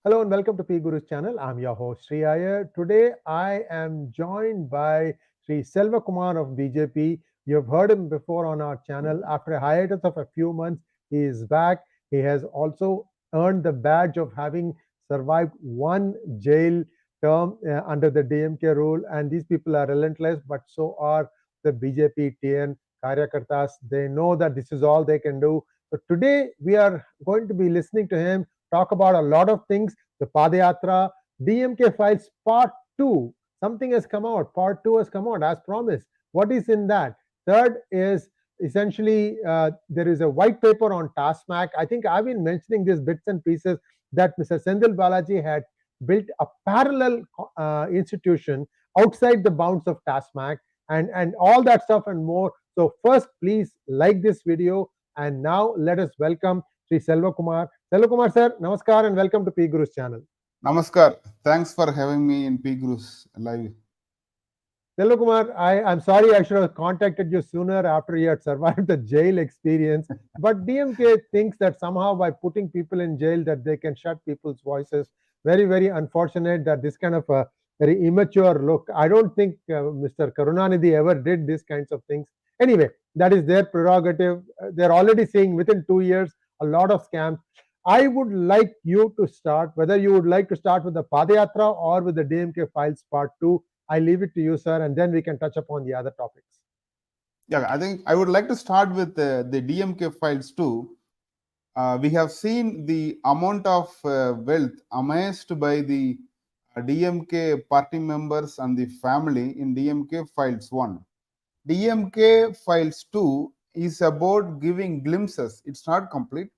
Hello and welcome to PGurus channel. I'm your host 𝙒𝙖𝙩𝙪. Today I am joined by Selva Kumar of BJP. You've heard him before on our channel. After a hiatus of a few months, he is back. He has also earned the badge of having survived one jail term under the DMK rule. And these people are relentless, but so are the BJP TN Karyakartas. They know that this is all they can do. So today we are going to be listening to him talk about a lot of things. The Padayatra, DMK Files Part 2. Something has come out. Part 2 has come out as promised. What is in that? Third is essentially there is a white paper on Tasmac. I think I've been mentioning these bits and pieces that Mr. Senthil Balaji had built a parallel institution outside the bounds of Tasmac and all that stuff and more. So first, please like this video. And now let us welcome Selva Kumar. Selva Kumar sir, namaskar and welcome to PGurus channel. Namaskar. Thanks for having me in PGurus live. Selva Kumar, I'm sorry I should have contacted you sooner after you had survived the jail experience. But DMK thinks that somehow by putting people in jail that they can shut people's voices. Very, very unfortunate that this kind of a very immature look. I don't think Mr. Karunanidhi ever did these kinds of things. Anyway, that is their prerogative. They're already seeing within 2 years a lot of scams. I would like you to start, whether you would like to start with the Padayatra or with the DMK Files Part 2. I leave it to you, sir, and then we can touch upon the other topics. Yeah, I think I would like to start with the DMK files too. We have seen the amount of wealth amassed by the DMK party members and the family in DMK files 1. DMK files 2 is about giving glimpses. It's not complete.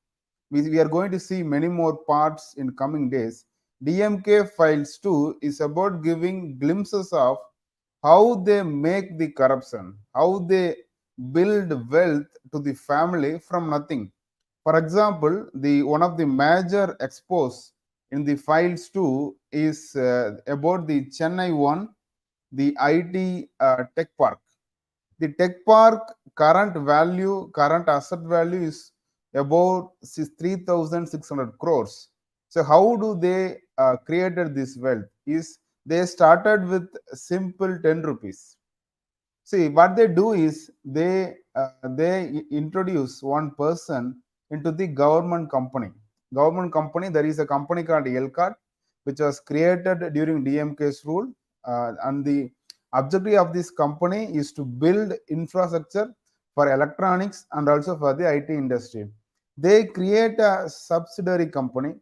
We are going to see many more parts in coming days. DMK files 2 is about giving glimpses of how they make the corruption, how they build wealth to the family from nothing. For example, the one of the major expos in the files 2 is about the Chennai one, the IT tech park. The tech park current asset value is about 3,600 crores. So how do they created this wealth? Is they started with simple 10 rupees. See, what they do is they introduce one person into the government company. Government company, there is a company called 𝗜𝗚𝘂𝗍𝘓, which was created during DMK's rule, and the objective of this company is to build infrastructure for electronics and also for the IT industry. They create a subsidiary company,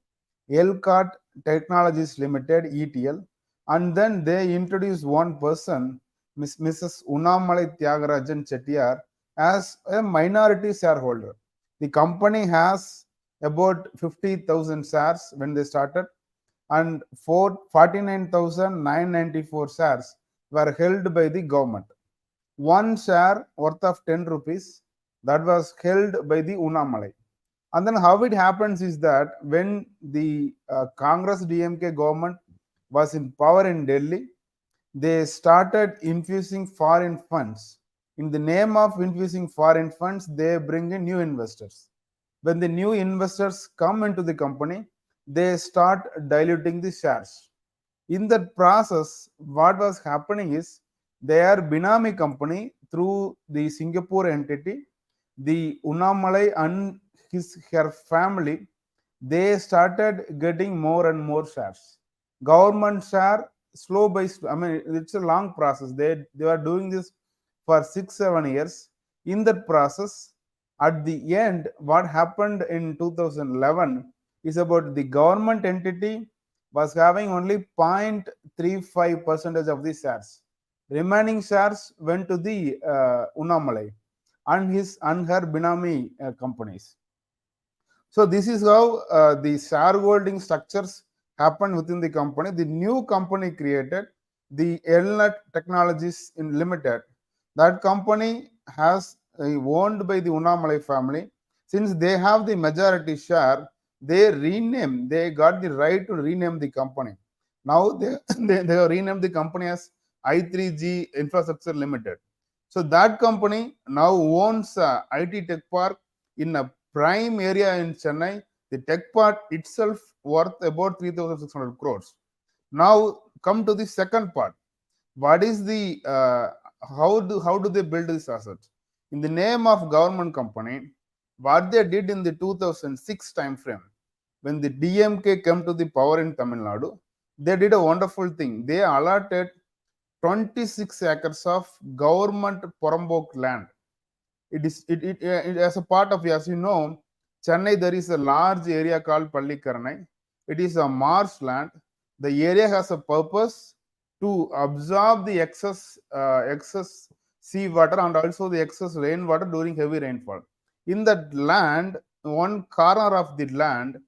𝗜𝗚𝘂𝗍𝘓 Technologies Limited (ETL), and then they introduce one person, Mrs. Annamalai Padayatra Senthil, as a minority shareholder. The company has about 50,000 shares when they started, and 49,994 shares were held by the government. One share worth of 10 rupees that was held by the Annamalai. And then how it happens is that when the Congress DMK government was in power in Delhi, they started infusing foreign funds. In the name of infusing foreign funds, they bring in new investors. When the new investors come into the company, they start diluting the shares. In that process, what was happening is their Binami company through the Singapore entity, the Annamalai and her family, they started getting more and more shares. Government share slow by slow. I mean, it's a long process. They were doing this for 6-7 years. In that process, at the end, what happened in 2011 is about the government entity was having only 0.35% of the shares. Remaining shares went to the Annamalai and her Binami companies. So this is how the shareholding structures happen within the company. The new company created, the 𝗜𝗚𝘂𝗍𝘓 Technologies Limited. That company has owned by the Annamalai family. Since they have the majority share, they got the right to rename the company. Now they have renamed the company as i3G Infrastructure Limited. So that company now owns IT Tech Park in a prime area in Chennai, The tech part itself worth about 3,600 crores. Now come to the second part. What is the how do they build this asset? In the name of government company, what they did in the 2006 time frame, when the DMK came to the power in Tamil Nadu, they did a wonderful thing. They allotted 26 acres of government Porambok land. It as a part of, as you know, Chennai, there is a large area called Pallikaranai. It is a marshland. The area has a purpose to absorb the excess sea water and also the excess rainwater during heavy rainfall. In that land, one corner of the land,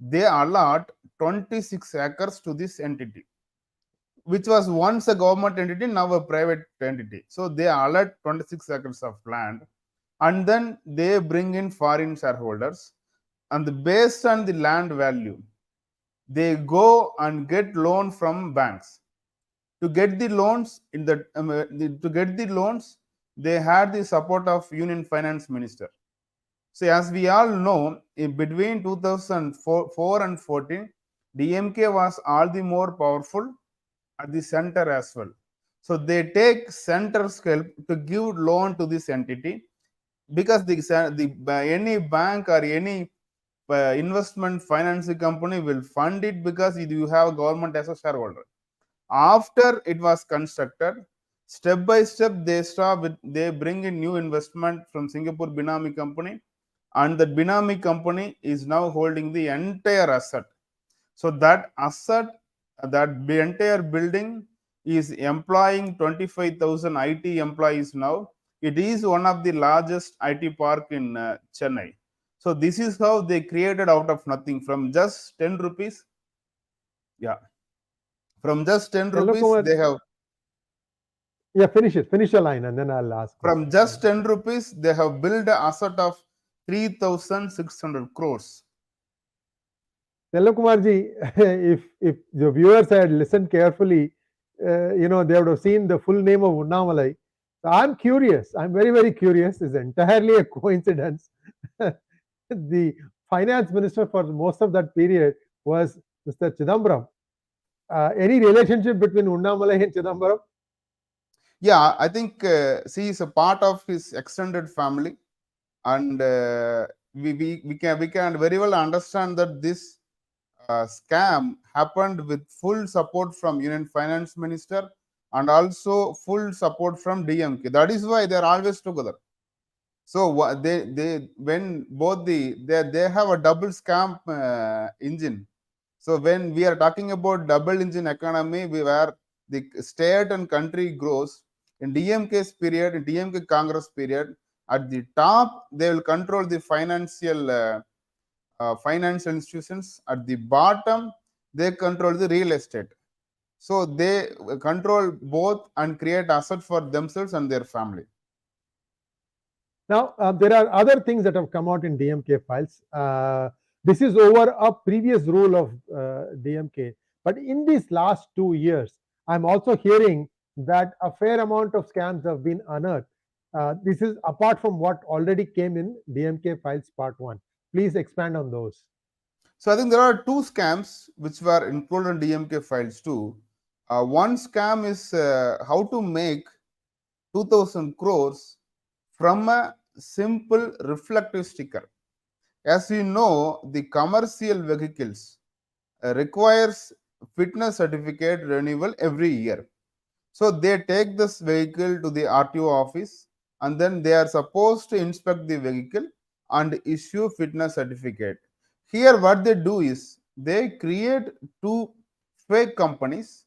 they allot 26 acres to this entity, which was once a government entity, now a private entity. So they allot 26 acres of land, and then they bring in foreign shareholders, and based on the land value, they go and get loan from banks. To get the loans, they had the support of Union Finance Minister. So as we all know, in between 2004 and 14, DMK was all the more powerful at the center as well. So they take center's help to give loan to this entity, because any bank or any investment financing company will fund it because you have government as a shareholder. After it was constructed, step by step they bring in new investment from Singapore Binami company, and the Binami company is now holding the entire asset. So that asset, that entire building is employing 25,000 IT employees now. It is one of the largest IT park in Chennai. So this is how they created out of nothing, from just 10 rupees. Yeah. From just 10 Selva rupees, Kumar, they have, yeah, finish your line and then I'll ask. from just 10 rupees, they have built an asset of 3,600 crores. Selva Kumarji, if the viewers had listened carefully, they would have seen the full name of Annamalai. So I'm curious. I'm very, very curious. It's entirely a coincidence. The finance minister for most of that period was Mr. Chidambaram. Any relationship between Annamalai and Chidambaram? Yeah, I think she is a part of his extended family, and we can very well understand that this scam happened with full support from Union Finance Minister and also full support from DMK. That is why they are always together. So they when both they have a double scam engine. So when we are talking about double engine economy, where the state and country grows, in DMK's period, in DMK Congress period, at the top they will control the financial institutions. At the bottom, they control the real estate. So they control both and create assets for themselves and their family. Now, there are other things that have come out in DMK files. This is over a previous rule of DMK. But in these last 2 years, I'm also hearing that a fair amount of scams have been unearthed. This is apart from what already came in DMK files part 1. Please expand on those. So I think there are two scams which were included in DMK files too. One scam is how to make 2,000 crores from a simple reflective sticker. As you know, the commercial vehicles requires fitness certificate renewal every year. So they take this vehicle to the RTO office, and then they are supposed to inspect the vehicle and issue fitness certificate. Here what they do is they create two fake companies,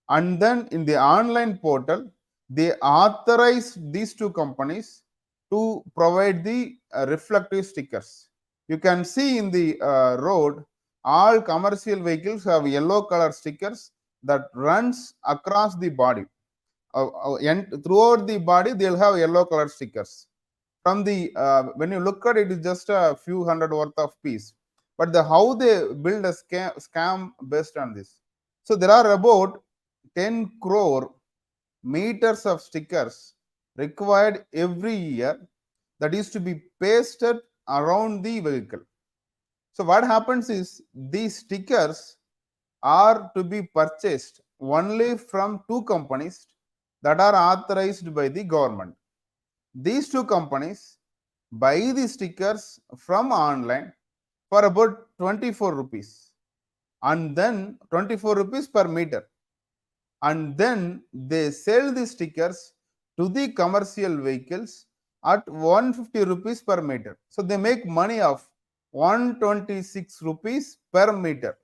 and then in the online portal they authorize these two companies to provide the reflective stickers. You can see in the road, all commercial vehicles have yellow color stickers that runs across the body. And throughout the body, they'll have yellow color stickers. From the when you look at it, it's just a few hundred worth of piece. But how they build a scam based on this. So there are about 10 crore meters of stickers required every year that is to be pasted around the vehicle. So what happens is these stickers are to be purchased only from two companies that are authorized by the government. These two companies buy the stickers from online for about 24 rupees, and then 24 rupees per meter, and then they sell the stickers to the commercial vehicles at 150 rupees per meter. So they make money of 126 rupees per meter.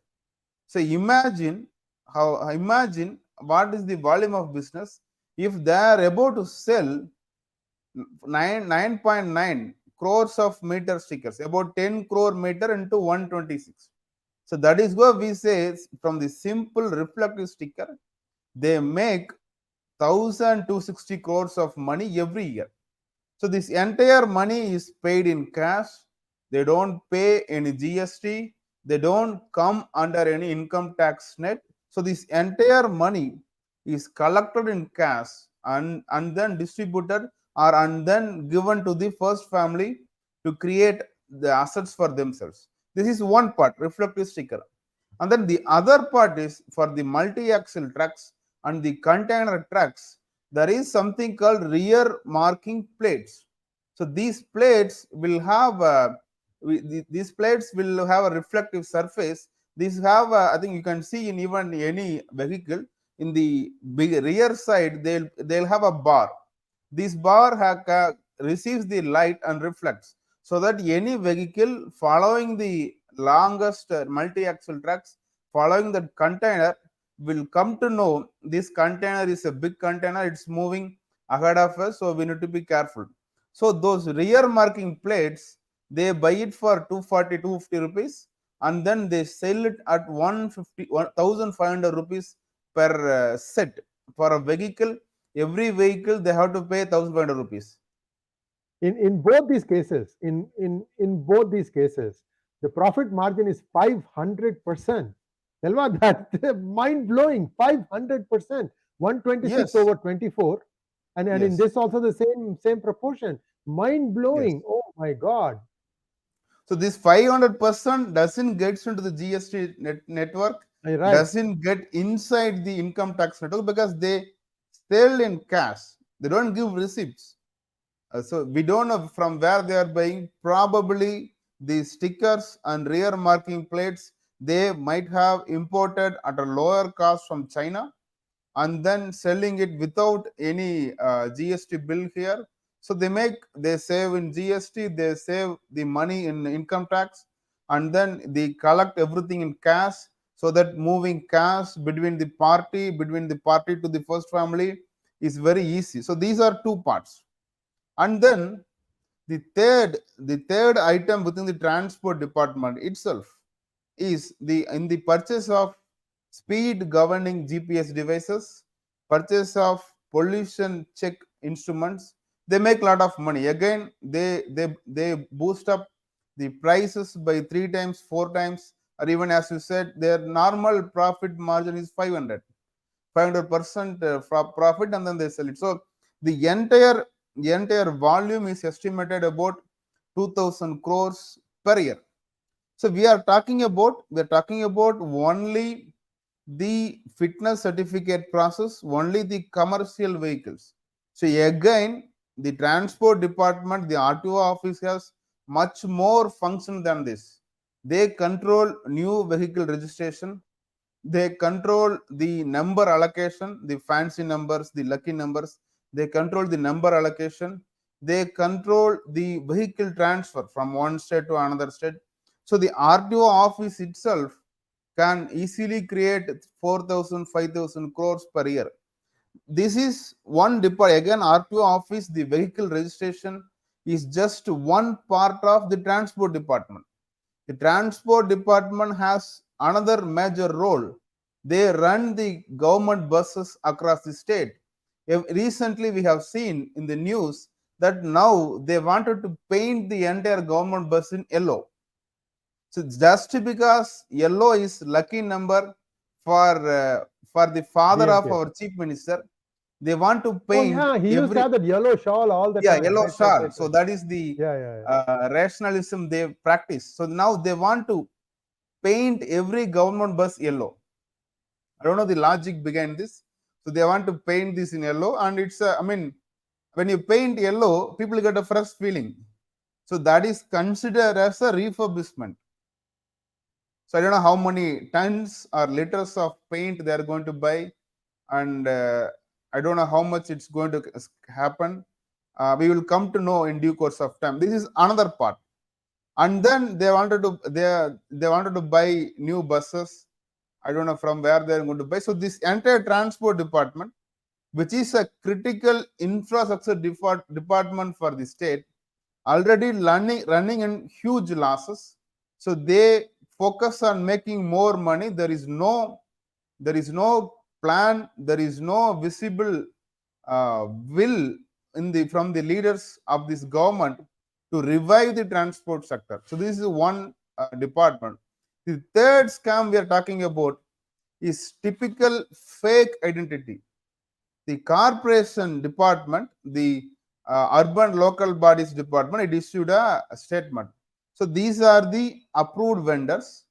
So imagine what is the volume of business if they are about to sell 9.9 crores of meter stickers, about 10 crore meter into 126. So that is why we say from the simple reflective sticker, they make 1,260 crores of money every year. So this entire money is paid in cash. They don't pay any GST. They don't come under any income tax net. So this entire money is collected in cash and then distributed and then given to the first family to create the assets for themselves. This is one part, reflective sticker. And then the other part is for the multi-axle trucks and the container trucks, there is something called rear marking plates. So these plates will have these plates will have a reflective surface. These have I think you can see in even any vehicle in the big rear side they'll have a bar. This bar receives the light and reflects, so that any vehicle following the longest multi-axle trucks following that container will come to know this container is a big container, it's moving ahead of us, so we need to be careful. So those rear marking plates, they buy it for 240 250 rupees, and then they sell it at 150 1500 rupees per set for a vehicle. Every vehicle they have to pay 1500 rupees. In both these cases, in both these cases, the profit margin is 500%. Selva, that's mind blowing. 500%, 126 Yes, over 24, and in yes, this also the same proportion. Mind yes. blowing. Oh my God. So this 500% doesn't get into the GST network, Right. doesn't get inside the income tax network because they sell in cash. They don't give receipts. So we don't know from where they are buying. Probably the stickers and rear marking plates they might have imported at a lower cost from China and then selling it without any GST bill here. So they save in GST, they save the money in income tax, and then they collect everything in cash, so that moving cash between the party to the first family is very easy. So these are two parts. And then the third item within the transport department itself is the in the purchase of speed governing GPS devices, purchase of pollution check instruments. They make a lot of money. Again, they boost up the prices by 3 times, 4 times, or even as you said, their normal profit margin is 500% profit, and then they sell it. So the entire volume is estimated about 2000 crores per year. So we are talking about only the fitness certificate process, only the commercial vehicles. So again, the transport department, the RTO office has much more function than this. They control new vehicle registration, they control the number allocation, the fancy numbers, the lucky numbers. They control the number allocation. They control the vehicle transfer from one state to another state. So the RTO office itself can easily create 4,000, 5,000 crores per year. This is one department. Again, RTO office, the vehicle registration is just one part of the transport department. The transport department has another major role. They run the government buses across the state. Recently, we have seen in the news that now they wanted to paint the entire government bus in yellow. So just because yellow is lucky number for the father of DMK. our chief minister, They want to Oh paint yeah, he used to every, have that yellow shawl all the yeah, time. yellow Right, right, shawl. right, So right. that is the Yeah. rationalism they practice. So now they want to paint every government bus yellow. I don't know the logic behind this. So they want to paint this in yellow, and it's I mean, when you paint yellow, people get a fresh feeling. So that is considered as a refurbishment. So I don't know how many tons or liters of paint they are going to buy, and I don't know how much it's going to happen. We will come to know in due course of time. This is another part. And then they wanted to buy new buses. I don't know from where they're going to buy. So this entire transport department, which is a critical infrastructure department for the state, already running in huge losses. So they focus on making more money. There is no plan. There is no visible will from the leaders of this government to revive the transport sector. So this is one department. The third scam we are talking about is typical fake identity. The corporation department, the urban local bodies department, it issued a statement. So these are the approved vendors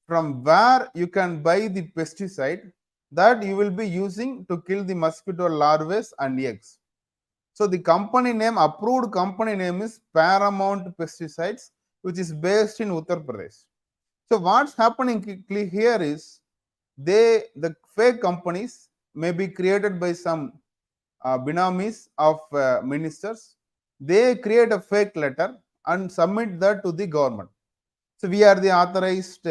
from where you can buy the pesticide that you will be using to kill the mosquito larvae and eggs. So the company name, approved company name is Paramount Pesticides, which is based in Uttar Pradesh. So what's happening here is the fake companies may be created by some binamis of ministers. They create a fake letter and submit that to the government. So we are the authorized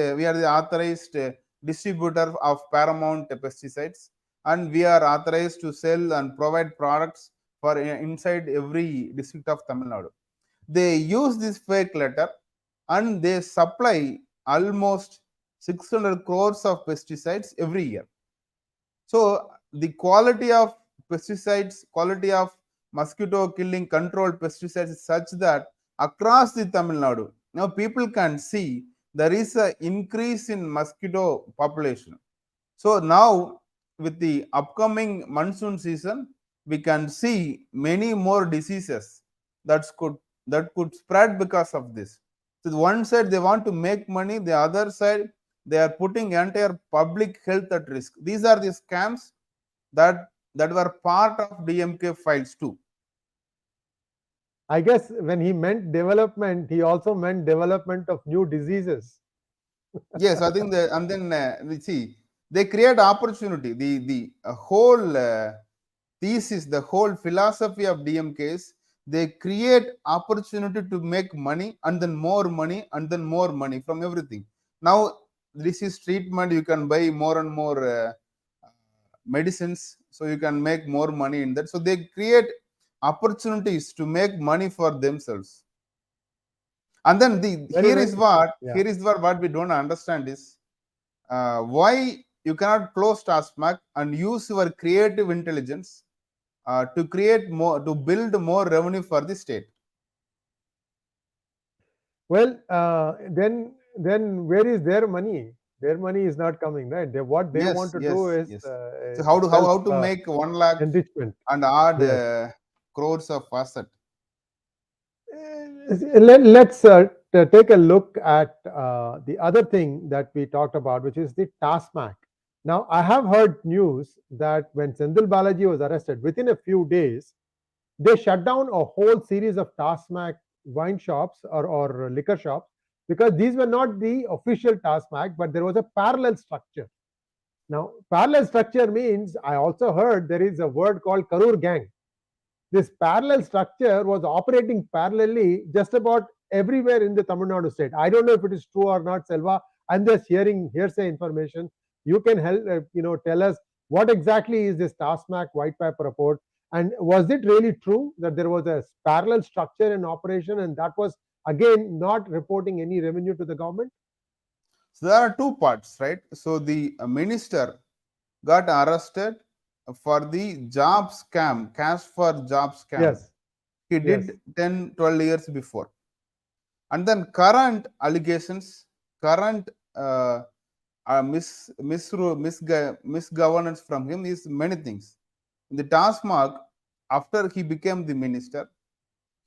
distributor of Paramount pesticides, and we are authorized to sell and provide products for inside every district of Tamil Nadu. They use this fake letter and they supply almost 600 crores of pesticides every year. So the quality of pesticides, quality of mosquito killing control pesticides is such that across the Tamil Nadu, now people can see there is an increase in mosquito population. So now with the upcoming monsoon season, we can see many more diseases that could spread because of this. So one side they want to make money, the other side they are putting entire public health at risk. These are the scams that were part of DMK files too. I guess when he meant development, he also meant development of new diseases. Yes, I think and then we see they create opportunity. The whole thesis, the whole philosophy of DMK is they create opportunity to make money and then more money and then more money from everything. Now this is treatment, you can buy more and more medicines, so you can make more money in that. So they create opportunities to make money for themselves. And then here is what we don't understand is why you cannot close Tasmac and use your creative intelligence to create more, to build more revenue for the state. Well, then where is their money? Their money is not coming, right? What they want to do is So how to make 1 lakh enrichment and add crores of asset? Let's take a look at the other thing that we talked about, which is the Tasmac. Now, I have heard news that when Senthil Balaji was arrested, within a few days, they shut down a whole series of Tasmac wine shops or liquor shops because these were not the official Tasmac, but there was a parallel structure. Now, parallel structure means I also heard there is a word called Karur gang. This parallel structure was operating parallelly just about everywhere in the Tamil Nadu state. I don't know if it is true or not, Selva. I'm just hearing hearsay information. You can help, tell us what exactly is this Tasmac white paper report, and was it really true that there was a parallel structure in operation, and that was again not reporting any revenue to the government? So there are two parts, right? So the minister got arrested for the job scam, cash for job scam. Yes. He did 10, 12 years before. And then current allegations, current misgovernance from him is many things. The Tasmac, after he became the minister,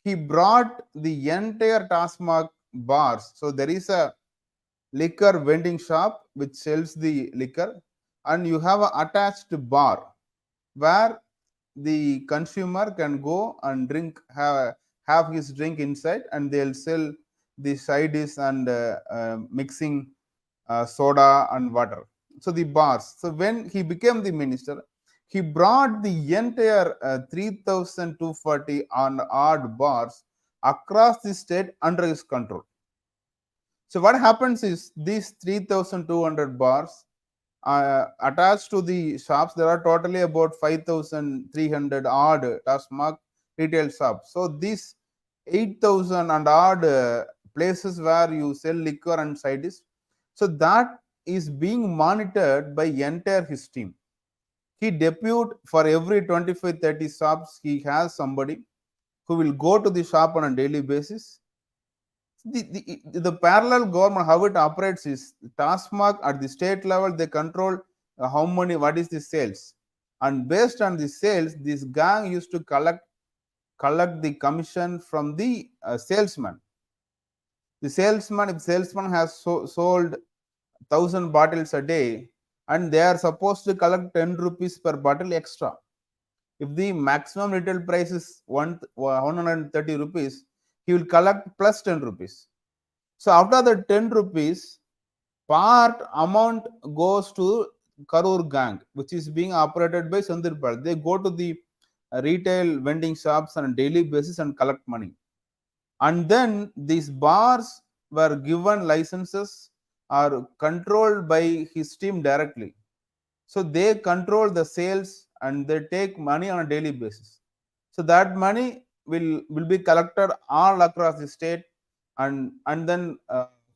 he brought the entire Tasmac bars. So there is a liquor vending shop which sells the liquor, and you have an attached bar where the consumer can go and drink, have his drink inside, and they'll sell the side dish and mixing soda and water. So the bars. So when he became the minister, he brought the entire 3,240 and odd bars across the state under his control. So what happens is these 3,200 bars attached to the shops. There are totally about 5,300 odd Tasmac retail shops. So these 8,000 and odd places where you sell liquor and side dish, so that is being monitored by entire his team. He deputed for every 25-30 shops, he has somebody who will go to the shop on a daily basis. The parallel government, how it operates is Tasmac at the state level, they control how many, what is the sales. And based on the sales, this gang used to collect the commission from the salesman. The salesman, if salesman has sold 1,000 bottles a day, and they are supposed to collect 10 rupees per bottle extra. If the maximum retail price is 130 rupees, he will collect plus 10 rupees. So after the 10 rupees, part amount goes to Karur gang, which is being operated by Senthil Balaji. They go to the retail vending shops on a daily basis and collect money. And then these bars were given licenses or controlled by his team directly. So they control the sales and they take money on a daily basis. So that money will be collected all across the state, and then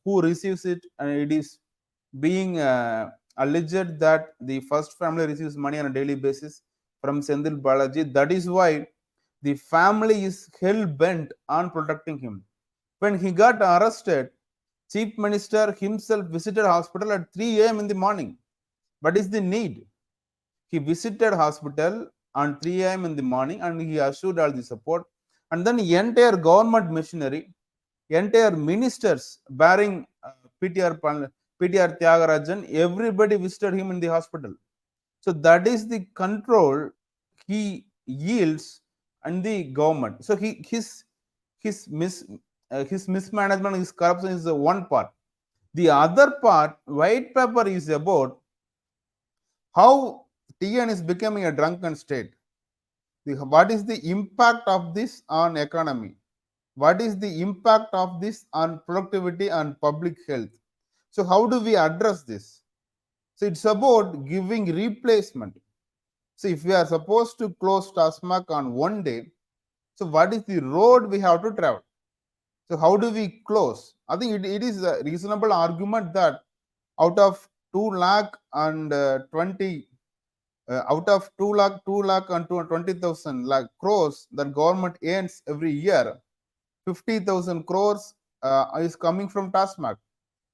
who receives it, and it is being alleged that the first family receives money on a daily basis from Senthil Balaji. That is why the family is hell bent on protecting him. When he got arrested, Chief Minister himself visited hospital at 3 a.m. in the morning. What is the need? He visited hospital on 3 a.m. in the morning and he assured all the support. And then the entire government machinery, entire ministers bearing PTR Tyagarajan, everybody visited him in the hospital. So that is the control he yields and the government. So his mismanagement, his corruption is the one part. The other part, white paper, is about how TN is becoming a drunken state. What is the impact of this on economy? What is the impact of this on productivity and public health? So how do we address this? So it's about giving replacement. So if we are supposed to close Tasmac on one day, so what is the road we have to travel? So how do we close? I think it is a reasonable argument that out of 2,20,000 out of 2,20,000 crores that government earns every year, 50,000 crores is coming from Tasmac.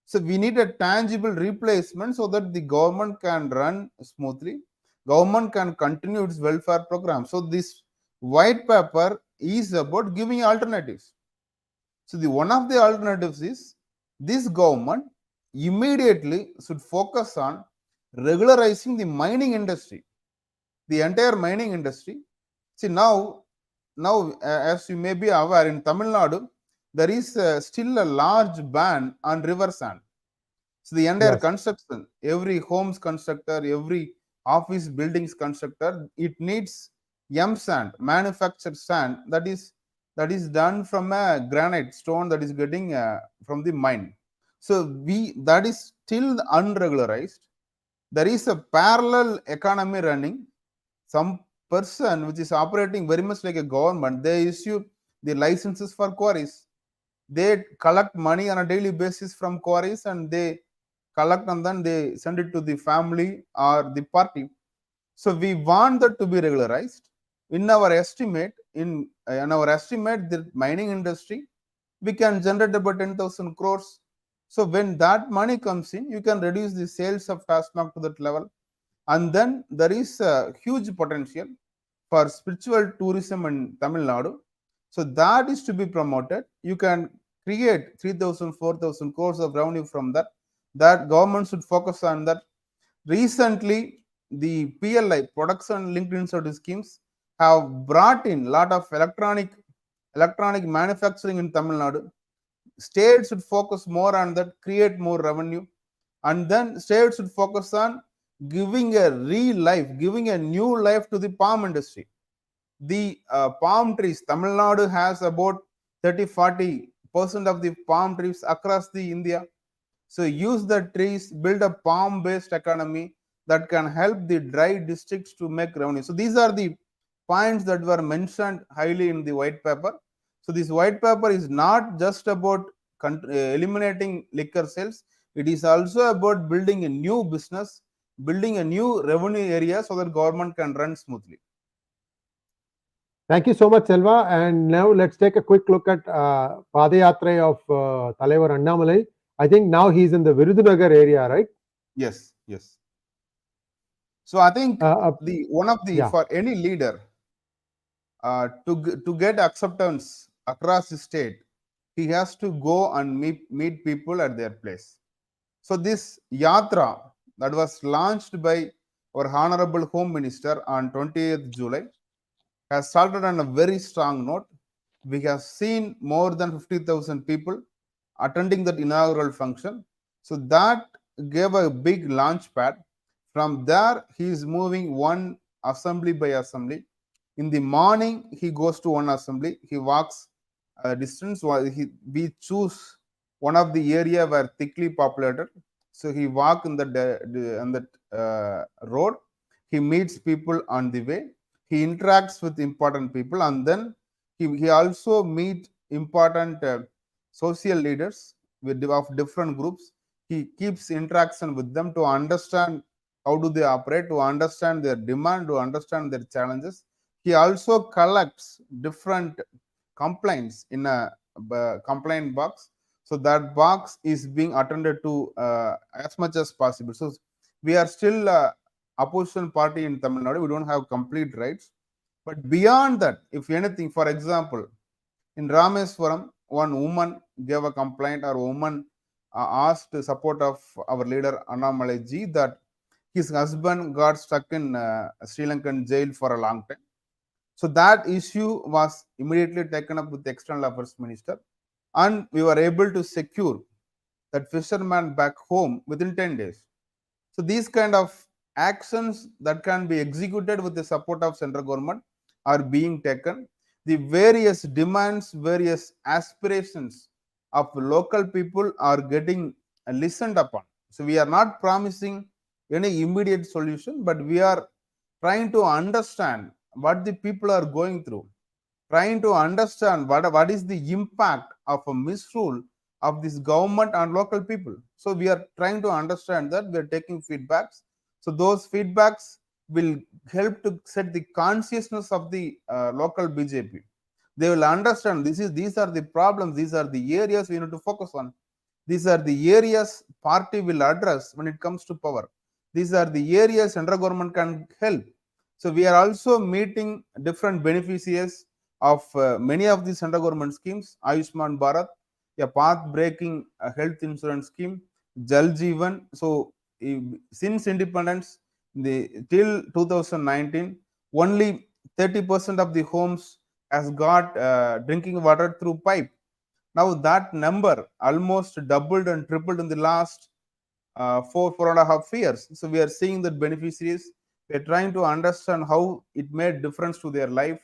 So we need a tangible replacement so that the government can run smoothly, government can continue its welfare program. So this white paper is about giving alternatives. So one of the alternatives is this government immediately should focus on regularizing the mining industry, the entire mining industry. See, now as you may be aware, in Tamil Nadu, there is still a large ban on river sand. So the entire construction, every homes constructor, every office buildings constructor, it needs M sand, manufactured sand that is done from a granite stone that is getting from the mine. So that is still unregularized. There is a parallel economy running. Some person which is operating very much like a government, they issue the licenses for quarries. They collect money on a daily basis from quarries and they collect and then they send it to the family or the party. So we want that to be regularized. In our estimate, the mining industry, we can generate about 10,000 crores. So when that money comes in, you can reduce the sales of Tasmac to that level. And then there is a huge potential. for spiritual tourism in Tamil Nadu. So that is to be promoted. You can create 3,000, 4,000 crores of revenue from that. That government should focus on that. Recently, the PLI, production linked incentive schemes, have brought in a lot of electronic manufacturing in Tamil Nadu. States should focus more on that, create more revenue, and then states should focus on giving a real life, giving a new life to the palm industry. The palm trees, Tamil Nadu has about 30-40% of the palm trees across the India. So use the trees, build a palm-based economy that can help the dry districts to make revenue. So these are the points that were mentioned highly in the white paper. So this white paper is not just about eliminating liquor sales. It is also about building a new business, building a new revenue area so that government can run smoothly. Thank you so much, Selva. And now let's take a quick look at Padayatra of Talaivar Annamalai. I think now he's in the Virudunagar area, right? Yes, yes. So I think for any leader to get acceptance across the state, he has to go and meet people at their place. So this yatra that was launched by our Honorable Home Minister on 20th July has started on a very strong note. We have seen more than 50,000 people attending that inaugural function. So that gave a big launch pad. From there, he is moving one assembly by assembly. In the morning, he goes to one assembly. He walks a distance. We choose one of the area where thickly populated. So he walk in that road. He meets people on the way. He interacts with important people, and then he also meet important social leaders of different groups. He keeps interaction with them to understand how do they operate, to understand their demand, to understand their challenges. He also collects different complaints in a complaint box. So that box is being attended to as much as possible. So we are still opposition party in Tamil Nadu. We don't have complete rights. But beyond that, if anything, for example, in Rameswaram, one woman gave a complaint, or woman asked the support of our leader Annamalai ji that his husband got stuck in Sri Lankan jail for a long time. So that issue was immediately taken up with the External Affairs Minister, and we were able to secure that fisherman back home within 10 days. So these kind of actions that can be executed with the support of central government are being taken. The various demands, various aspirations of local people are getting listened upon. So we are not promising any immediate solution, but we are trying to understand what the people are going through, trying to understand what is the impact of a misrule of this government on local people. So we are trying to understand that. We are taking feedbacks. So those feedbacks will help to set the consciousness of the local BJP. They will understand these are the problems, these are the areas we need to focus on. These are the areas party will address when it comes to power. These are the areas central government can help. So we are also meeting different beneficiaries of many of the central government schemes. Ayushman Bharat, a path-breaking health insurance scheme, Jal Jeevan. So since independence, till 2019, only 30% of the homes has got drinking water through pipe. Now that number almost doubled and tripled in the last 4.5 years. So we are seeing that beneficiaries, we are trying to understand how it made difference to their life.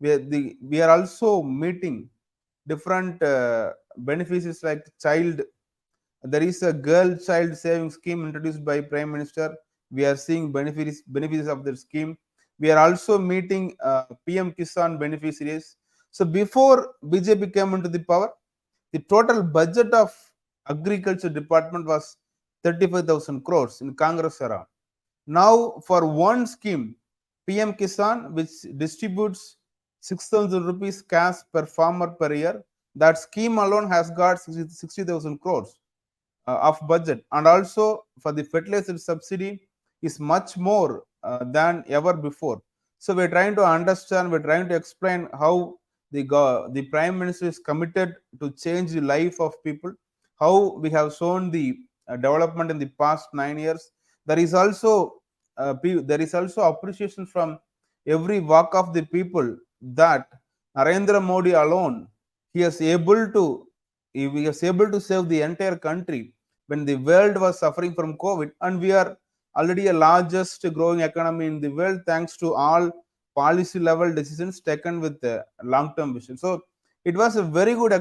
We are also meeting different beneficiaries like child. There is a girl child saving scheme introduced by Prime Minister. We are seeing benefits of the scheme. We are also meeting PM Kisan beneficiaries. So before BJP came into the power, the total budget of agriculture department was 35,000 crores in Congress era. Now for one scheme, PM Kisan, which distributes 6,000 rupees cash per farmer per year, that scheme alone has got 60,000 crores of budget. And also for the fertilizer subsidy is much more than ever before. So we're trying to understand, we're trying to explain how the Prime Minister is committed to change the life of people, how we have shown the development in the past 9 years. There is also appreciation from every walk of the people that Narendra Modi alone, he is able to save the entire country when the world was suffering from COVID, and we are already a largest growing economy in the world thanks to all policy level decisions taken with the long term vision. So it was a very good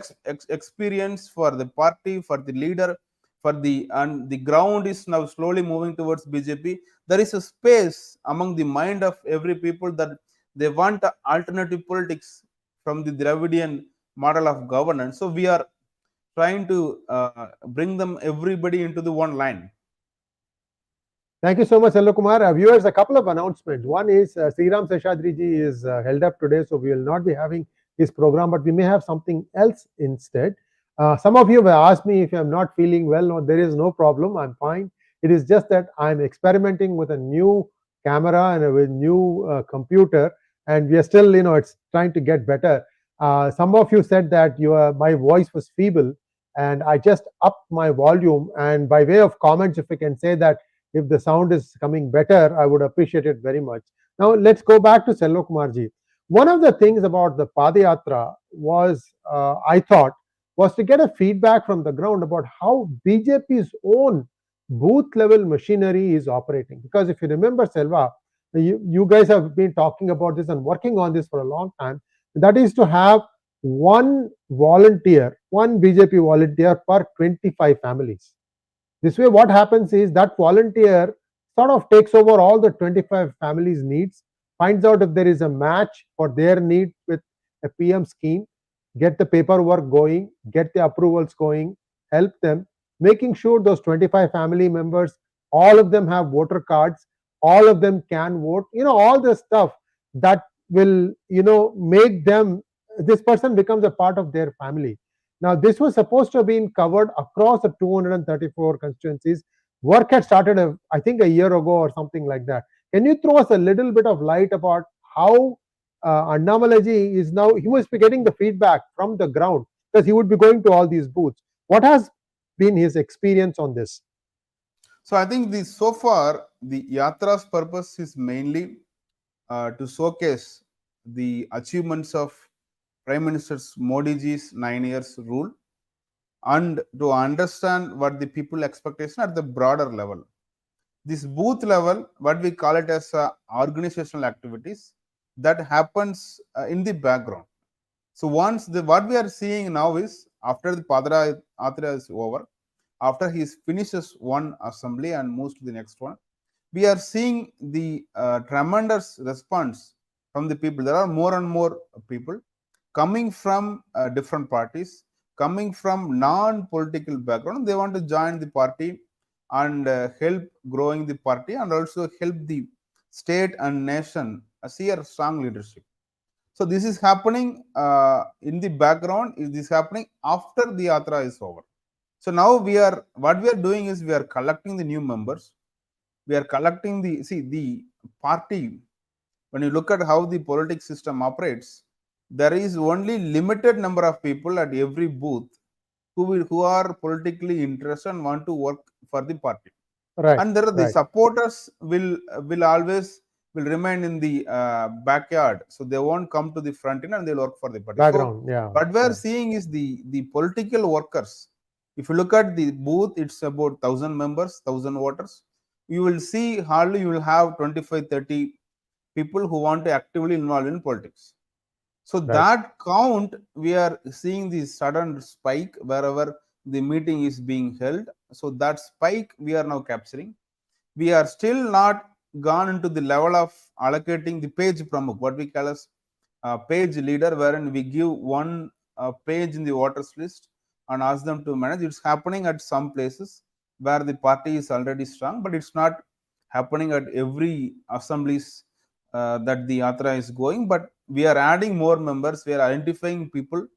experience for the party, for the leader, and the ground is now slowly moving towards BJP. There is a space among the mind of every people that they want alternative politics from the Dravidian model of governance. So we are trying to bring them everybody into the one line. Thank you so much, Selva Kumar. Viewers, a couple of announcements. One is Sriram Seshadri ji is held up today, so we will not be having his program, but we may have something else instead. Some of you have asked me if I'm not feeling well. No, there is no problem. I'm fine. It is just that I'm experimenting with a new camera and a new computer, and we are still, it's trying to get better. Some of you said that my voice was feeble, and I just upped my volume. And by way of comments, if I can say that if the sound is coming better, I would appreciate it very much. Now, let's go back to Selva Kumarji. One of the things about the Padayatra was, I thought, was to get a feedback from the ground about how BJP's own booth level machinery is operating. Because if you remember, Selva, you guys have been talking about this and working on this for a long time. That is to have one BJP volunteer per 25 families. This way, what happens is that volunteer sort of takes over all the 25 families' needs, finds out if there is a match for their need with a PM scheme, get the paperwork going, get the approvals going, help them, making sure those 25 family members, all of them have voter cards, all of them can vote, all the stuff that will, make them, this person becomes a part of their family. Now, this was supposed to have been covered across the 234 constituencies. Work had started, I think, a year ago or something like that. Can you throw us a little bit of light about how Annamalai is now, he must be getting the feedback from the ground because he would be going to all these booths. What has been his experience on this? So I think so far, the Yatra's purpose is mainly to showcase the achievements of Prime Minister Modi ji's 9 years rule and to understand what the people expectation at the broader level. This booth level, what we call it as organizational activities, that happens in the background. So once what we are seeing now is after the Padayatra is over, after he finishes one assembly and moves to the next one, we are seeing the tremendous response from the people. There are more and more people coming from different parties, coming from non-political background. They want to join the party and help growing the party and also help the state and nation see a strong leadership. So this is happening in the background. Is this happening after the Yatra is over? So now what we are doing is we are collecting the new members. We are collecting the party. When you look at how the politics system operates, there is only limited number of people at every booth who are politically interested and want to work for the party. Right. And there are the supporters will always remain in the backyard, so they won't come to the front end and they'll work for the party. Background, so what we are seeing is the political workers. If you look at the booth, it's about 1,000 members, 1,000 voters. You will see hardly you will have 25-30 people who want to actively involve in politics. So that count, we are seeing the sudden spike wherever the meeting is being held. So that spike we are now capturing. We are still not gone into the level of allocating the page pramukh, what we call as page leader, wherein we give one page in the voters list and ask them to manage. It's happening at some places where the party is already strong, but it's not happening at every assemblies that the Yatra is going. But we are adding more members. We are identifying people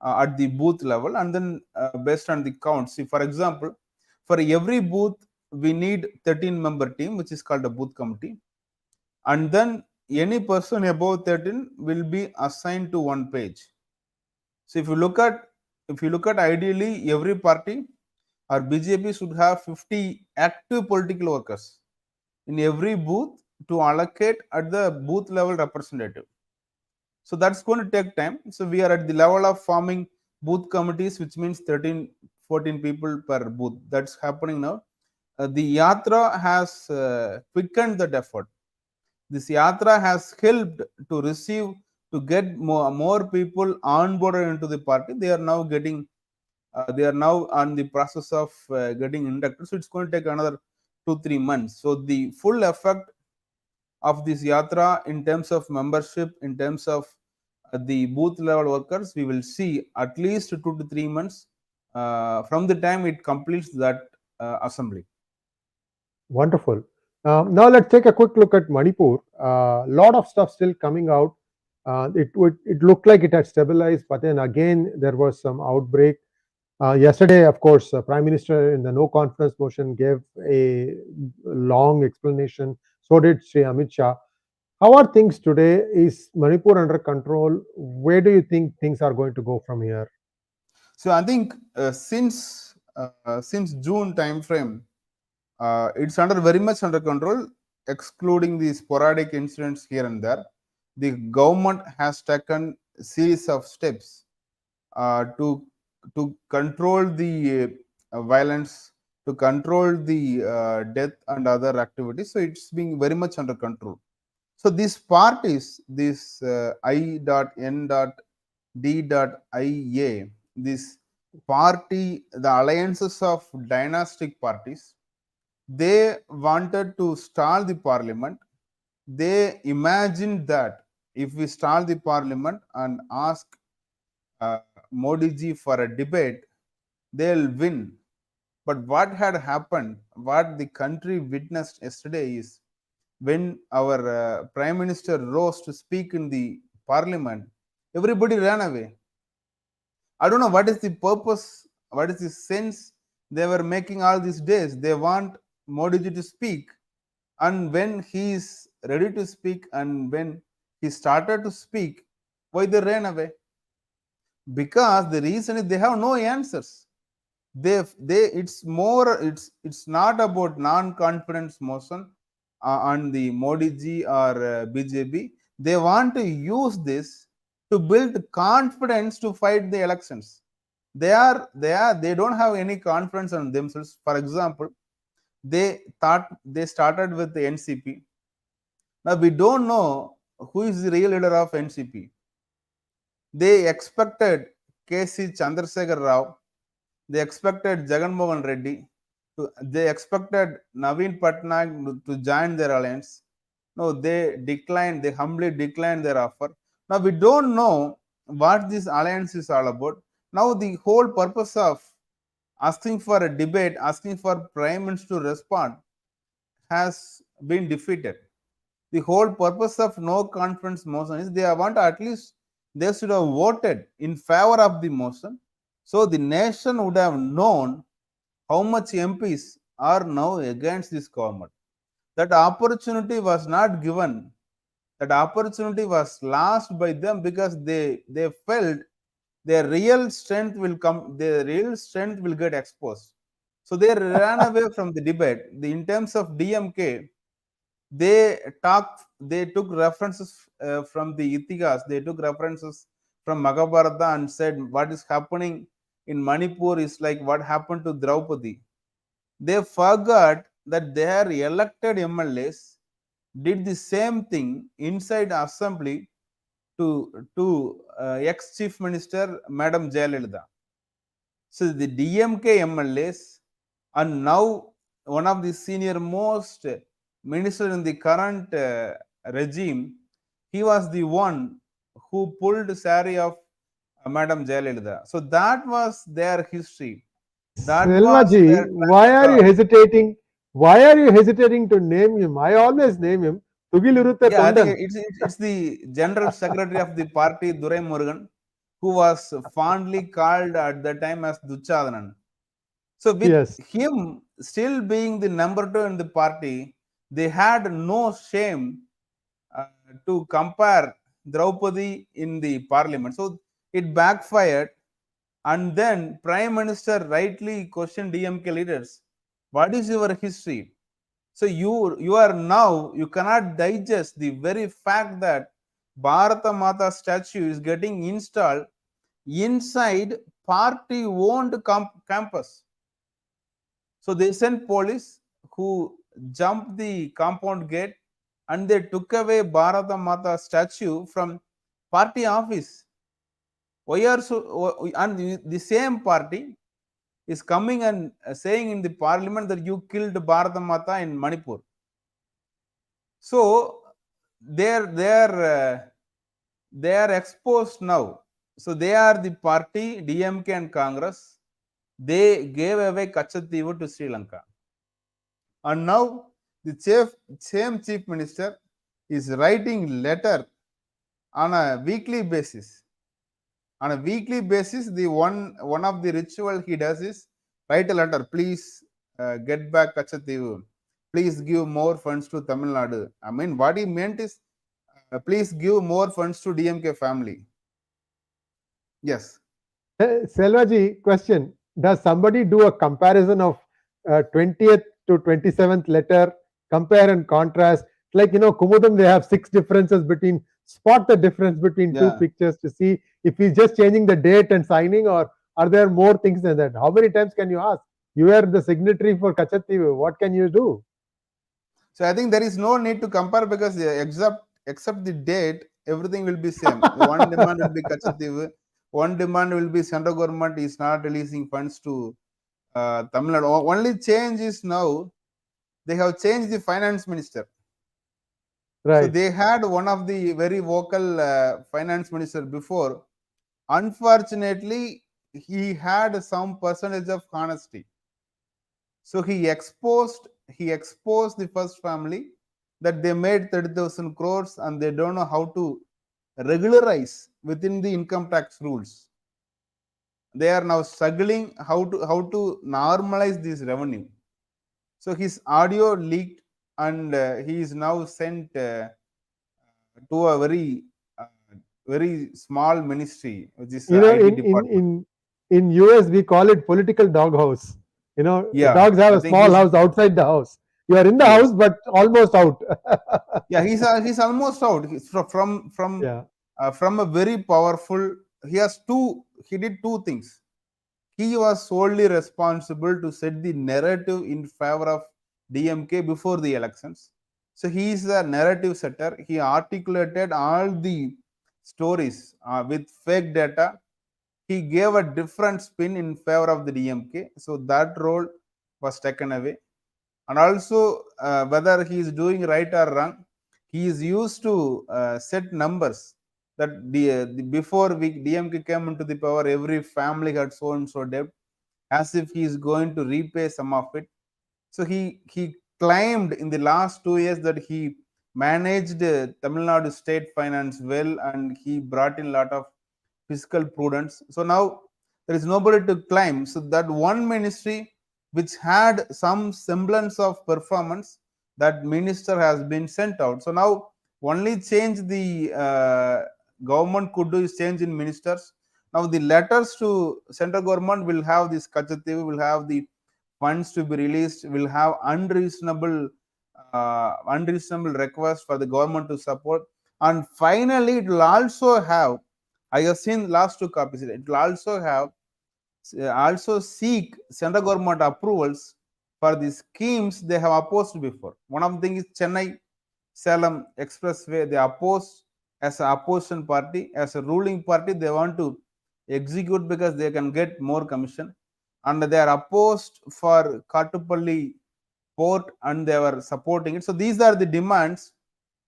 at the booth level, and then based on the count. See, for example, for every booth, we need 13-member team, which is called a booth committee. And then any person above 13 will be assigned to one page. So if you look at ideally every party or BJP should have 50 active political workers in every booth to allocate at the booth level representative. So that's going to take time. So we are at the level of forming booth committees, which means 13, 14 people per booth. That's happening now. The Yatra has quickened that effort. This Yatra has helped to get more people onboarded into the party. They are now on the process of getting inducted. So it's going to take another 2-3 months. So the full effect of this Yatra in terms of membership, in terms of the booth level workers, we will see at least 2 to 3 months from the time it completes that assembly. Wonderful. Now let's take a quick look at Manipur. A lot of stuff still coming out. It looked like it had stabilized, but then again there was some outbreak. Yesterday, of course, Prime Minister in the no confidence motion gave a long explanation. So did Sri Amit Shah. How are things today? Is Manipur under control? Where do you think things are going to go from here? So I think since June time frame, it's very much under control, excluding the sporadic incidents here and there. The government has taken a series of steps to control the violence, to control the death and other activities. So it's being very much under control. So these parties, this I.N.D.IA, this party, the alliances of dynastic parties, they wanted to stall the parliament. They imagined that if we stall the parliament and ask Modi ji for a debate, they'll win. But what had happened, what the country witnessed yesterday is when our Prime Minister rose to speak in the parliament, everybody ran away. I don't know what is the purpose, what is the sense they were making all these days. They want Modi ji to speak, and when he is ready to speak and when he started to speak, why they ran away? Because the reason is they have no answers. It's not about non-confidence motion on the Modi ji or BJP. They want to use this to build confidence to fight the elections. They don't have any confidence on themselves. For example, they started with the NCP. Now we don't know who is the real leader of NCP. They expected K.C. Chandrasekhar Rao. They expected Jagan Mohan Reddy. They expected Naveen Patnaik to join their alliance. No, they declined. They humbly declined their offer. Now we don't know what this alliance is all about. Now the whole purpose of asking for a debate, asking for Prime Minister to respond, has been defeated. The whole purpose of no confidence motion is they want at least they should have voted in favor of the motion, so the nation would have known how much MPs are now against this government. That opportunity was not given. That opportunity was lost by them because they felt their real strength will come. Their real strength will get exposed. So they ran away from the debate. In terms of DMK, they took references from the Itigas, they took references from Mahabharata and said what is happening in Manipur is like what happened to Draupadi. They forgot that their elected MLAs did the same thing inside assembly to ex-chief minister Madam Jayalalitha. So the DMK MLAs, and now one of the senior most minister in the current regime, he was the one who pulled sari of Madam Jayalalitha. So that was their history. That was their Selvaji, track why are you record. hesitating? Why are you hesitating to name him? I always name him. Tugilurutte Yeah, I think Tondan. it's the general secretary of the party, Durai Murugan, who was fondly called at the time as Duchadanan. So with Yes. him still being the number 2 in the party, they had no shame to compare Draupadi in the parliament. So it backfired, and then Prime Minister rightly questioned DMK leaders, what is your history? So you are now, you cannot digest the very fact that Bharata Mata statue is getting installed inside party owned campus. So they sent police who jumped the compound gate and they took away Bharata Mata statue from party office. Why are so? And the same party is coming and saying in the parliament that you killed Bharata Mata in Manipur. So they are exposed now. So they are the party DMK and Congress. They gave away Kachativu to Sri Lanka, and now the same chief minister is writing letter on a weekly basis. On a weekly basis, the one of the ritual he does is write a letter. Please get back Kachativu. Please give more funds to Tamil Nadu. I mean, what he meant is, please give more funds to DMK family. Yes. Selvaji, question: does somebody do a comparison of 20th to 27th letter, compare and contrast? Like, Kumudam, they have 6 differences between, spot the difference between two pictures to see if he's just changing the date and signing, or are there more things than that? How many times can you ask? You are the signatory for Kachativu. What can you do? So I think there is no need to compare, because except the date, everything will be same. One demand will be Kachativu. One demand will be central government is not releasing funds to Tamil Nadu. Only change is now they have changed the finance minister. Right. So they had one of the very vocal finance minister before. Unfortunately, he had some percentage of honesty. So he exposed the first family that they made 30,000 crores and they don't know how to regularize within the income tax rules. They are now struggling how to normalize this revenue. So his audio leaked, and he is now sent to a very small ministry, which is IT department. In US we call it political doghouse. Dogs have a small house outside the house. You are in the house, but almost out. Yeah, he's almost out. He's from a very powerful. He did two things. He was solely responsible to set the narrative in favor of DMK before the elections. So he is a narrative setter. He articulated all the stories with fake data. He gave a different spin in favor of the DMK. So that role was taken away. And also, whether he is doing right or wrong, he is used to set numbers that before DMK came into the power, every family had so and so debt, as if he is going to repay some of it. So he claimed in the last 2 years that he managed Tamil Nadu state finance well, and he brought in a lot of fiscal prudence. So now there is nobody to claim. So that one ministry which had some semblance of performance, that minister has been sent out. So now only change the government could do is change in ministers. Now the letters to central government will have this Kachativu, will have the funds to be released, will have unreasonable request for the government to support, and finally it will also have, I have seen last 2 copies, it will also seek central government approvals for the schemes they have opposed before. One of the things is Chennai Salem Expressway. They opposed as an opposition party. As a ruling party, they want to execute because they can get more commission, and they are opposed for Kattupalli port, and they were supporting it. So these are the demands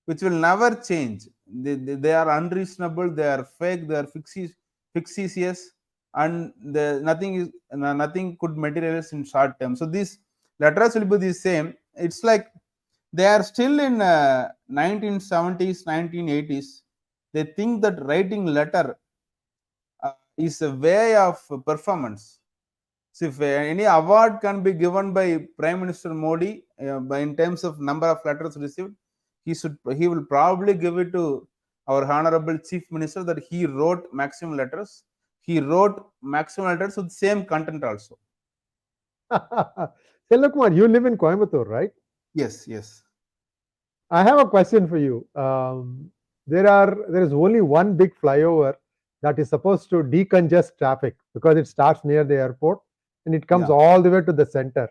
which will never change. They are unreasonable, they are fake, they are fictitious, and nothing could materialize in short term. So these letters will be the same. It's like they are still in 1970s, 1980s. They think that writing letter is a way of performance. So if any award can be given by Prime Minister Modi in terms of number of letters received, he will probably give it to our honorable chief minister that he wrote maximum letters. He wrote maximum letters with same content also. Selva Kumar, you live in Coimbatore, right? Yes, yes. I have a question for you. There is only one big flyover that is supposed to decongest traffic because it starts near the airport and it comes Yeah. all the way to the center.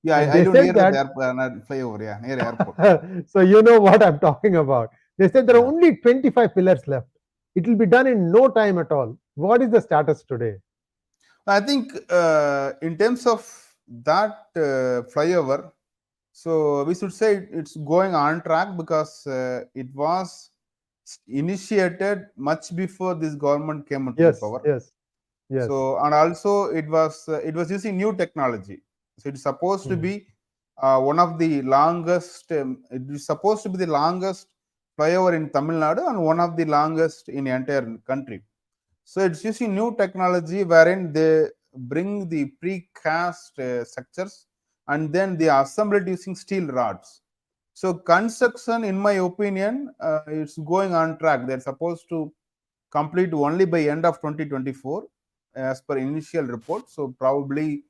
Yeah, And I they do near said the that, flyover, yeah, near airport. so you know what I'm talking about. They said there are Yeah. only 25 pillars left. It will be done in no time at all. What is the status today? I think in terms of that flyover, so we should say it's going on track because it was initiated much before this government came into the Yes, power. yes, yes. So and also it was using new technology. So it's supposed to be one of the longest. It is supposed to be the longest flyover in Tamil Nadu and one of the longest in the entire country. So it's using new technology wherein they bring the precast structures and then they assemble it using steel rods. So construction, in my opinion, it's going on track. They're supposed to complete only by end of 2024 as per initial report. So probably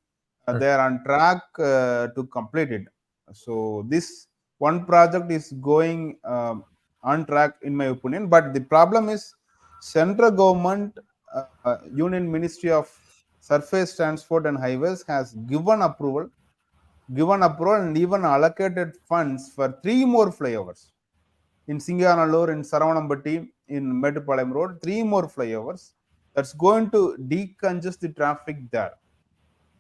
they are on track to complete it. So this one project is going on track in my opinion. But the problem is central government, Union Ministry of Surface Transport and Highways has given approval and even allocated funds for 3 more flyovers in Singanallur, in Saravanambatti, in Metupalayam Road, 3 more flyovers that's going to decongest the traffic there.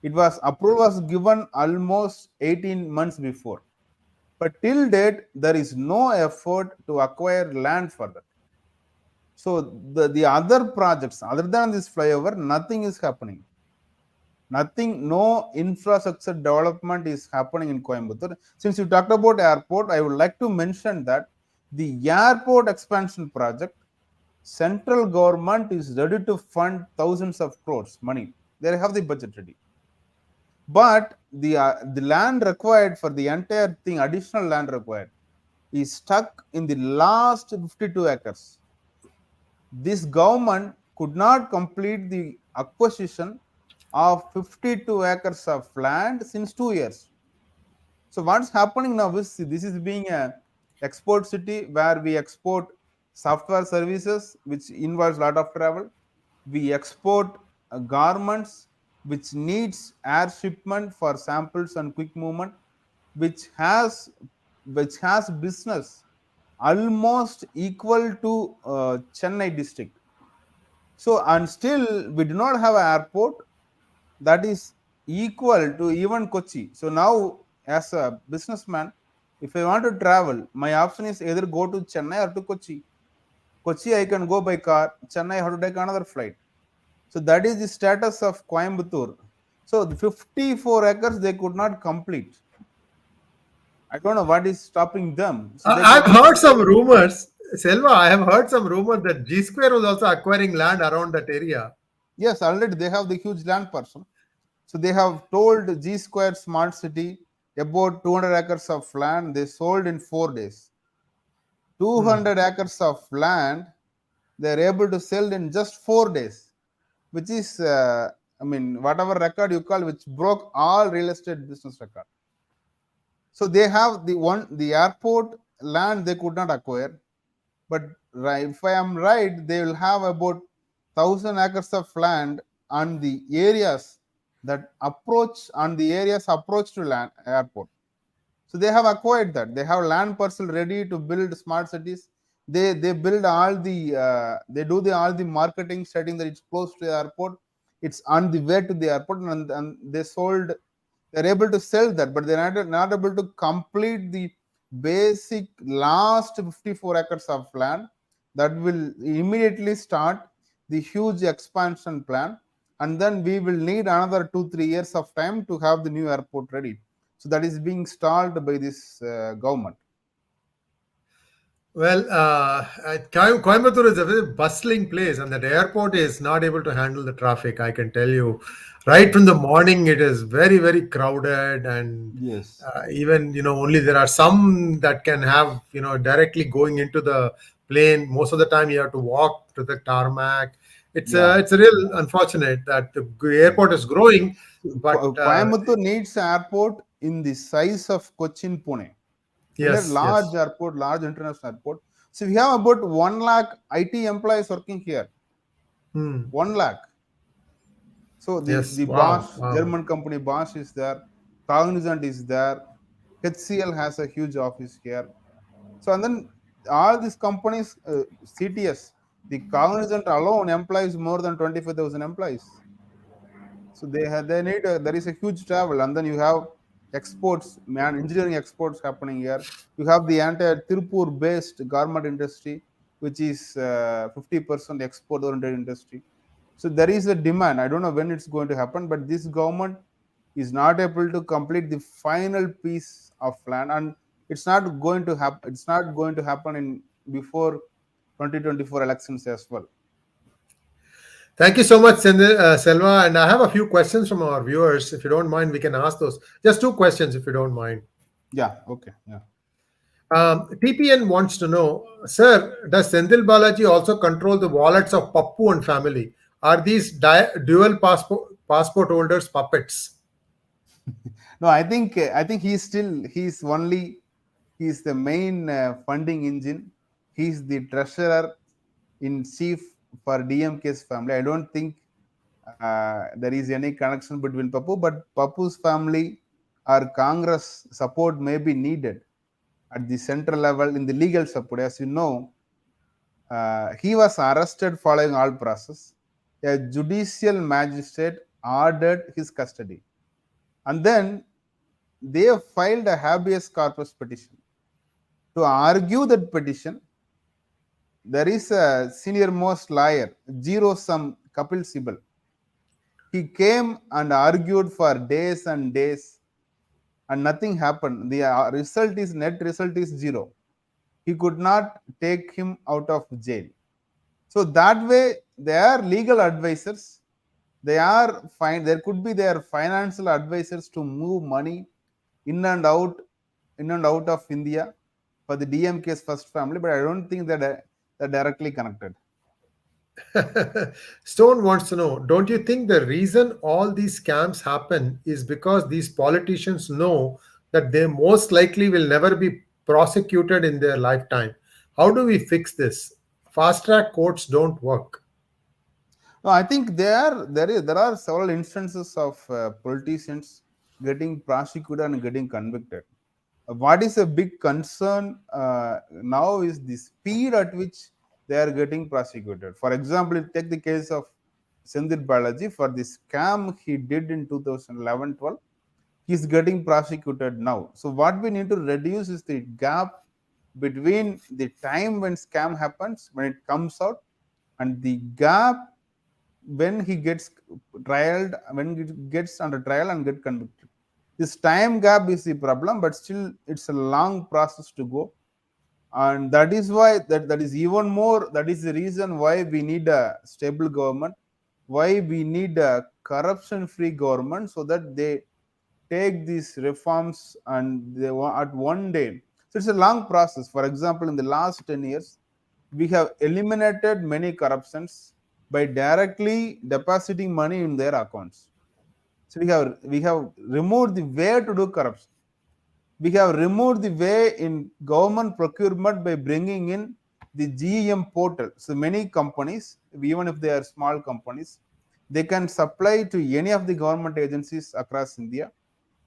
Approval was given almost 18 months before, but till date there is no effort to acquire land for that. So the other projects other than this flyover, nothing is happening. Nothing, no infrastructure development is happening in Coimbatore. Since you talked about airport, I would like to mention that the airport expansion project, central government is ready to fund thousands of crores money. They have the budget ready. But the land required for the entire thing, additional land required, is stuck in the last 52 acres. This government could not complete the acquisition of 52 acres of land since 2 years. So what's happening now is this is being a export city where we export software services, which involves a lot of travel. We export garments, which needs air shipment for samples and quick movement, which has business almost equal to Chennai district. So and still we do not have an airport that is equal to even Kochi. So now, as a businessman, if I want to travel, my option is either go to Chennai or to Kochi. Kochi, I can go by car. Chennai, I have to take another flight. So that is the status of Coimbatore. So the 54 acres they could not complete. I don't know what is stopping them. So they I've could not. heard some rumors, Selva. I have heard some rumors that 𝙤𝙬 was also acquiring land around that area. Yes, already they have the huge land parcel. So they have told 𝐺2 Smart City about 200 acres of land. They sold in 4 days. 200 acres of land they are able to sell in just 4 days, which is, I mean, whatever record you call, which broke all real estate business record. So they have the airport land they could not acquire, but if I am right, they will have about 1,000 acres of land on the areas approach to land airport. So they have acquired that. They have land parcel ready to build smart cities. They build all the they do all the marketing, stating that it's close to the airport. It's on the way to the airport, and they sold. They're able to sell that, but they're not able to complete the basic last 54 acres of land that will immediately start the huge expansion plan, and then we will need another 2-3 years of time to have the new airport ready. So that is being stalled by this government. Well, Coimbatore is a very bustling place, and that airport is not able to handle the traffic. I can tell you. Right from the morning, it is very, very crowded, and Yes. even only there are some that can have directly going into the plane. Most of the time, you have to walk to the tarmac. Yeah. It's a real unfortunate that the airport is growing, but Coimbatore needs airport in the size of Cochin, Pune. We need yes, large yes. airport, large international airport. So we have about 1 lakh IT employees working here. Hmm. 1 lakh. So Yes. the Bosch, Wow. Wow. German company Bosch is there, Cognizant is there, HCL has a huge office here. So and then all these companies, CTS, the Cognizant alone employs more than 25,000 employees. So they need there is a huge travel, and then you have exports, engineering exports happening here. You have the entire Tirupur based garment industry, which is 50% export oriented industry. So there is a demand. I don't know when it's going to happen, but this government is not able to complete the final piece of land, and it's not going to happen. It's not going to happen in before 2024 elections as well. Thank you so much, Selva. And I have a few questions from our viewers. If you don't mind, we can ask those. Just two questions, if you don't mind. Yeah. Okay. Yeah. TPN wants to know, sir, does Senthil Balaji also control the wallets of Pappu and family? Are these dual passport holders puppets? No, I think he's the main funding engine. He's the treasurer in chief for DMK's family. I don't think there is any connection between Pappu, but Pappu's family or Congress support may be needed at the central level in the legal support. As you know, he was arrested following all process. A judicial magistrate ordered his custody, and then they have filed a habeas corpus petition. To argue that petition, there is a senior most lawyer, 𝙒𝙗𝙤𝙪 Kapil Sibal. He came and argued for days and days, and nothing happened. The net result is zero. He could not take him out of jail. So that way, they are legal advisors. They are fine. There could be their financial advisors to move money in and out, of India for the DMK's first family, but I don't think they're directly connected. Stone wants to know, don't you think the reason all these scams happen is because these politicians know that they most likely will never be prosecuted in their lifetime? How do we fix this? Fast track courts don't work. No, I think there are several instances of politicians getting prosecuted and getting convicted. What is a big concern now is the speed at which they are getting prosecuted. For example, take the case of Senthil Balaji. For the scam he did in 2011-12, he's getting prosecuted now. So what we need to reduce is the gap between the time when scam happens, when it comes out, and the gap when he gets trialed, when he gets under trial and get convicted. This time gap is the problem, but still it's a long process to go, and that is why that is even more. That is the reason why we need a stable government, why we need a corruption-free government, so that they take these reforms and they at one day. So it's a long process. For example, in the last 10 years, we have eliminated many corruptions by directly depositing money in their accounts. So we have removed the way to do corruption. We have removed the way in government procurement by bringing in the GEM portal. So many companies, even if they are small companies, they can supply to any of the government agencies across India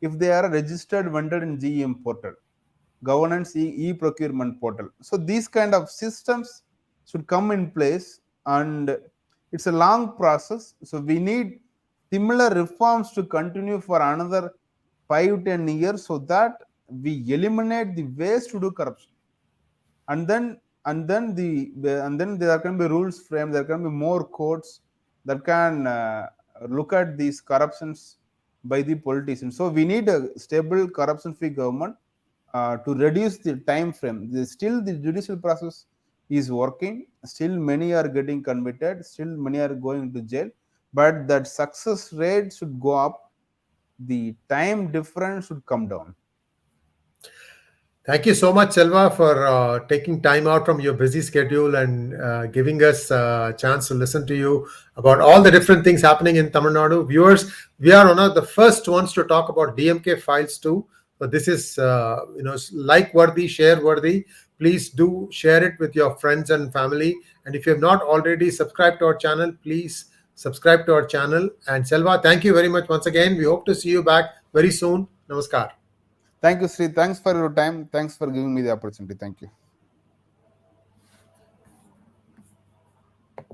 if they are registered vendor in GEM portal, governance e-procurement portal. So these kind of systems should come in place, and it's a long process. So we need similar reforms to continue for another 5-10 years, so that we eliminate the ways to do corruption, and then there can be rules framed. There can be more courts that can look at these corruptions by the politicians. So we need a stable corruption-free government to reduce the time frame. Still, the judicial process is working. Still, many are getting convicted. Still, many are going to jail. but that success rate should go up, the time difference should come down. Thank you so much, Selva, for taking time out from your busy schedule and giving us a chance to listen to you about all the different things happening in Tamil Nadu. Viewers, we are one of the first ones to talk about DMK files too. So this is, like worthy, share worthy. Please do share it with your friends and family. And if you have not already subscribed to our channel, please subscribe to our channel. And Selva, thank you very much once again. We hope to see you back very soon. Namaskar. Thank you, Sri. Thanks for your time. Thanks for giving me the opportunity. Thank you.